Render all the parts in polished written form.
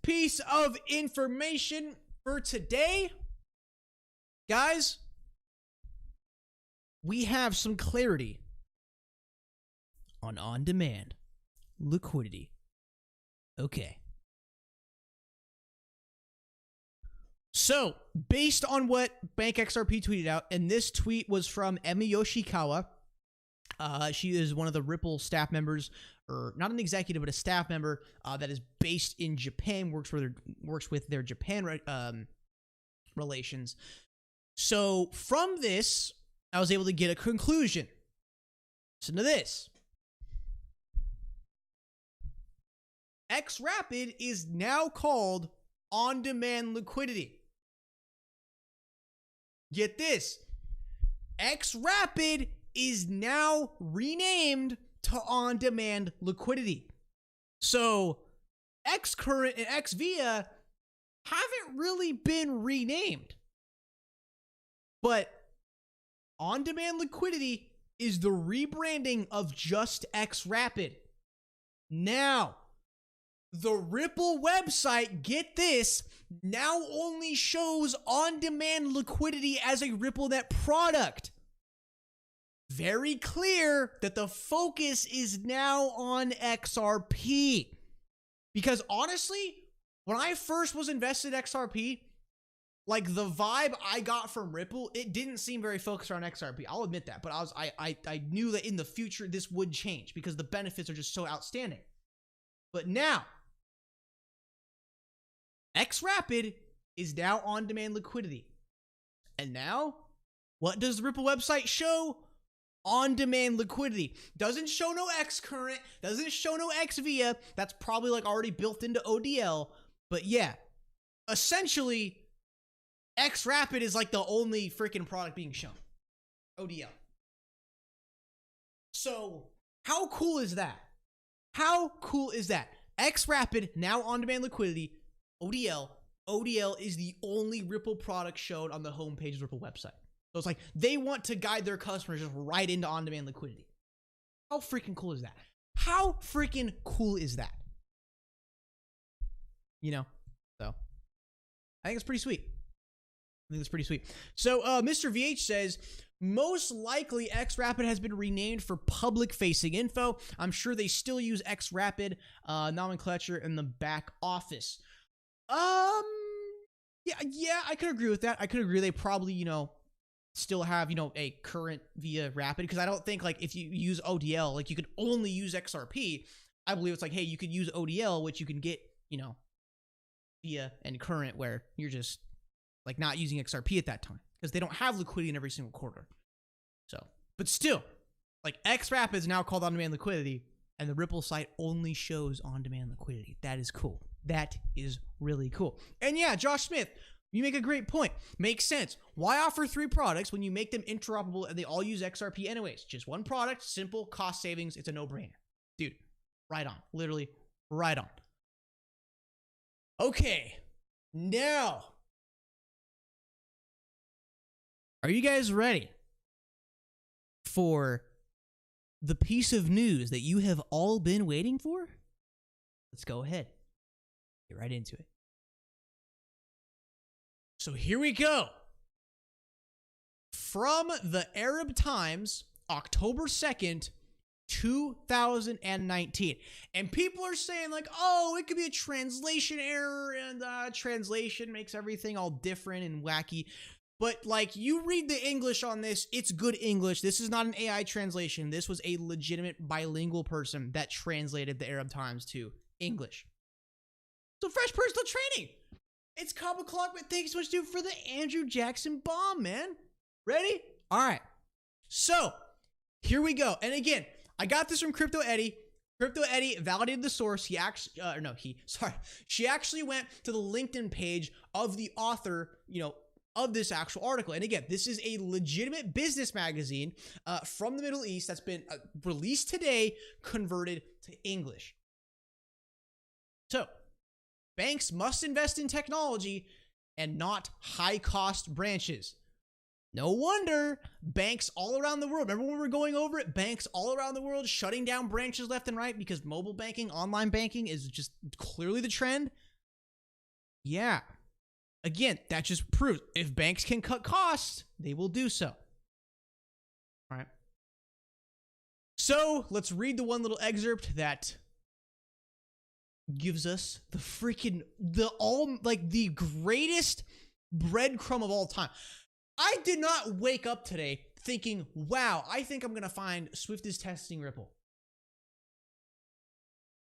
piece of information for today, guys, we have some clarity on-demand liquidity. Okay. So, based on what BankXRP tweeted out, and this tweet was from Emi Yoshikawa. She is one of the Ripple staff members, or not an executive, but a staff member that is based in Japan, works with their Japan relations. So, from this, I was able to get a conclusion. Listen to this. XRapid is now called on-demand liquidity. Get this. XRapid is now renamed to on-demand liquidity. So, XCurrent and XVIA haven't really been renamed. But on-demand liquidity is the rebranding of just XRapid. Now, the Ripple website, get this, now only shows on-demand liquidity as a RippleNet product. Very clear that the focus is now on XRP. Because honestly, when I first was invested in XRP, like the vibe I got from Ripple, it didn't seem very focused on XRP. I'll admit that, but I knew that in the future this would change because the benefits are just so outstanding. But now, XRapid is now on-demand liquidity. And now, what does the Ripple website show? On-demand liquidity. Doesn't show no XCurrent, doesn't show no XVIA. That's probably like already built into ODL. But yeah, essentially, XRapid is like the only freaking product being shown. ODL. So, how cool is that? How cool is that? XRapid, now on-demand liquidity. ODL. ODL is the only Ripple product shown on the homepage of the Ripple website. So it's like they want to guide their customers just right into on-demand liquidity. How freaking cool is that? How freaking cool is that? You know, so I think it's pretty sweet. So Mr. VH says, most likely XRapid has been renamed for public-facing info. I'm sure they still use XRapid nomenclature in the back office. Yeah, I could agree with that. I could agree they probably, still have, a current via Rapid, because I don't think, like, if you use ODL, like, you could only use XRP. I believe it's like, hey, you could use ODL, which you can get, via and current, where you're just, like, not using XRP at that time, because they don't have liquidity in every single quarter. So, but still, like, XRapid is now called on-demand liquidity, and the Ripple site only shows on-demand liquidity. That is cool. That is really cool. And yeah, Josh Smith, you make a great point. Makes sense. Why offer 3 products when you make them interoperable and they all use XRP anyways? Just one product, simple, cost savings. It's a no-brainer. Dude, right on. Literally, right on. Okay, now, are you guys ready for the piece of news that you have all been waiting for? Let's go ahead. Get right into it. So here we go. From the Arab Times, October 2nd, 2019. And people are saying like, oh, it could be a translation error, and translation makes everything all different and wacky. But like, you read the English on this, it's good English. This is not an AI translation. This was a legitimate bilingual person that translated the Arab Times to English. So fresh personal training. It's Cobb o'clock, but thanks so much, dude, for the Andrew Jackson bomb, man. Ready? All right. So, here we go. And again, I got this from Crypto Eddie. Crypto Eddie validated the source. She actually went to the LinkedIn page of the author, of this actual article. And again, this is a legitimate business magazine from the Middle East that's been released today, converted to English. So, banks must invest in technology and not high-cost branches. No wonder banks all around the world, remember when we were going over it? Banks all around the world shutting down branches left and right because mobile banking, online banking is just clearly the trend. Yeah. Again, that just proves if banks can cut costs, they will do so. All right. So let's read the one little excerpt that gives us the greatest breadcrumb of all time. I did not wake up today thinking, wow, I think I'm going to find Swift is testing Ripple.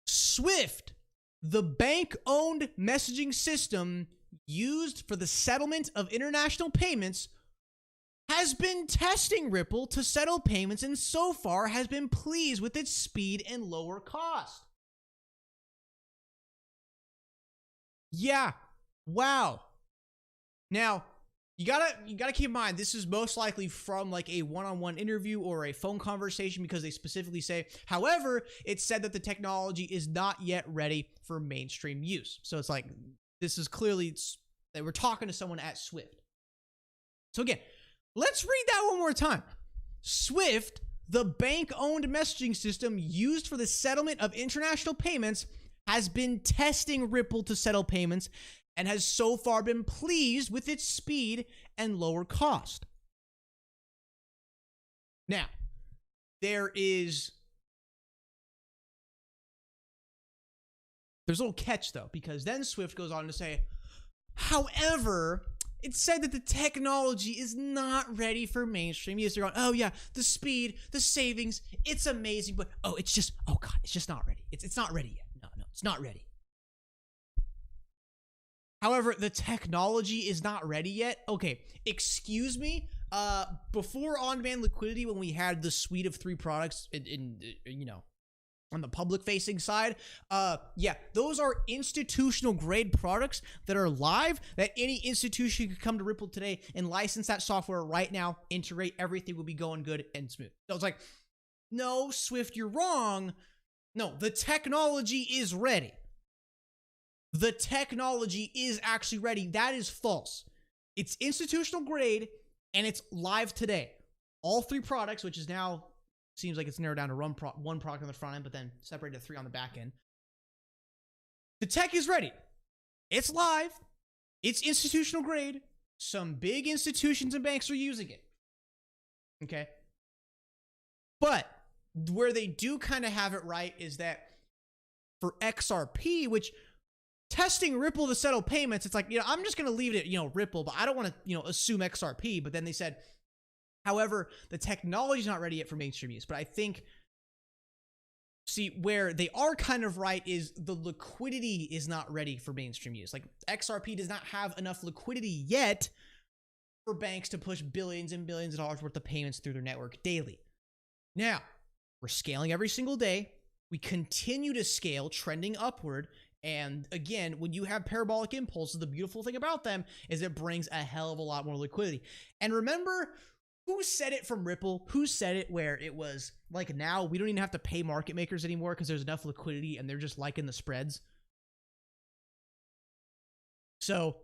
Swift, the bank-owned messaging system used for the settlement of international payments, has been testing Ripple to settle payments and so far has been pleased with its speed and lower cost. Yeah. Wow. Now, you gotta keep in mind, this is most likely from like a one-on-one interview or a phone conversation because they specifically say, however, it said that the technology is not yet ready for mainstream use. So it's like, this is clearly that we're talking to someone at Swift. So again, let's read that one more time. Swift, the bank-owned messaging system used for the settlement of international payments, has been testing Ripple to settle payments and has so far been pleased with its speed and lower cost. Now, there's a little catch though, because then Swift goes on to say, however, it said that the technology is not ready for mainstream use. They're going, oh yeah, the speed, the savings, it's amazing, but it's just not ready. It's not ready yet. No, it's not ready. However, the technology is not ready yet. Okay, excuse me. Before on-demand liquidity, when we had the suite of 3 products on the public-facing side, yeah, those are institutional-grade products that are live, that any institution could come to Ripple today and license that software right now, integrate, everything will be going good and smooth. So it's like, no, Swift, you're wrong. No, the technology is ready. The technology is actually ready. That is false. It's institutional grade, and it's live today. All 3 products, which is now, seems like it's narrowed down to one product on the front end, but then separated to 3 on the back end. The tech is ready. It's live. It's institutional grade. Some big institutions and banks are using it. Okay? But where they do kind of have it right is that for XRP, which testing Ripple to settle payments, it's like, I'm just going to leave it at, Ripple, but I don't want to, assume XRP. But then they said, however, the technology is not ready yet for mainstream use. But I think, where they are kind of right is the liquidity is not ready for mainstream use. Like XRP does not have enough liquidity yet for banks to push billions and billions of dollars worth of payments through their network daily. Now, we're scaling every single day. We continue to scale, trending upward. And again, when you have parabolic impulses, the beautiful thing about them is it brings a hell of a lot more liquidity. And remember, who said it from Ripple? Who said it where it was like, now we don't even have to pay market makers anymore because there's enough liquidity and they're just liking the spreads? So,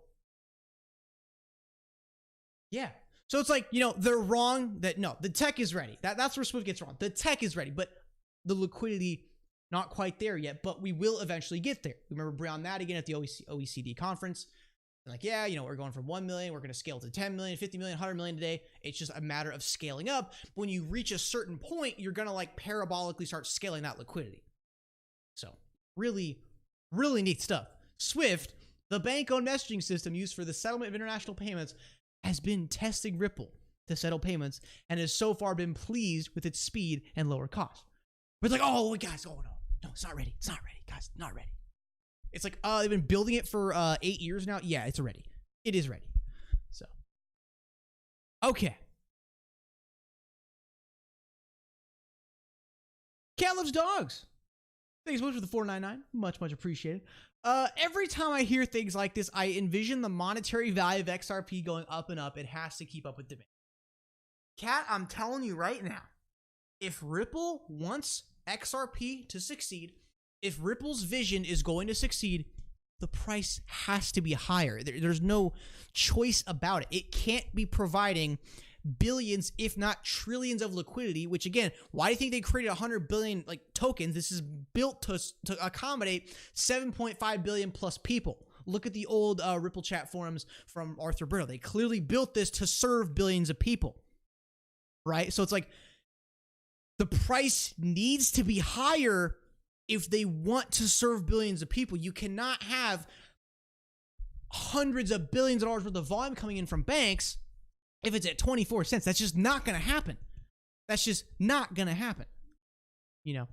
yeah. So it's like, they're wrong that, no, the tech is ready. That's where Swift gets wrong. The tech is ready, but the liquidity, not quite there yet, but we will eventually get there. Remember Brian Madigan at the OECD conference. Like, yeah, we're going from 1 million, we're going to scale to 10 million, 50 million, 100 million today. It's just a matter of scaling up. But when you reach a certain point, you're going to like parabolically start scaling that liquidity. So really, really neat stuff. Swift, the bank-owned messaging system used for the settlement of international payments, has been testing Ripple to settle payments and has so far been pleased with its speed and lower cost. But it's like, oh, guys, no, it's not ready. It's not ready, guys, not ready. It's like, they've been building it for 8 years now. Yeah, it's ready. It is ready. So, okay. Cat loves dogs. Thanks so much for the $4.99. Much, much appreciated. Every time I hear things like this, I envision the monetary value of XRP going up and up. It has to keep up with demand. Cat, I'm telling you right now, if Ripple wants XRP to succeed, if Ripple's vision is going to succeed, the price has to be higher. There's no choice about it. It can't be providing billions, if not trillions of liquidity, which again, why do you think they created 100 billion tokens? This is built to accommodate 7.5 billion plus people. look at the old Ripple chat forums from Arthur Brittle. They clearly built this to serve billions of people, right? So it's like the price needs to be higher if they want to serve billions of people. You cannot have hundreds of billions of dollars worth of volume coming in from banks if it's at 24 cents. That's just not going to happen. That's just not going to happen. You know,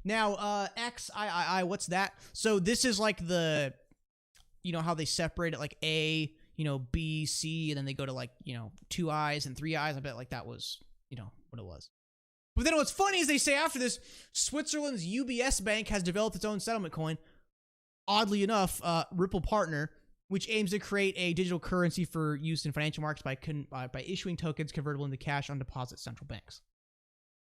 now, XIII, what's that? So this is like the, you know, how they separate it like A, you know, B, C, and then they go to like, you know, 2 I's and 3 I's. I bet like that was, you know, what it was. But then what's funny is they say after this, Switzerland's UBS bank has developed its own settlement coin. Oddly enough, Ripple Partner, which aims to create a digital currency for use in financial markets by issuing tokens convertible into cash on deposit at central banks.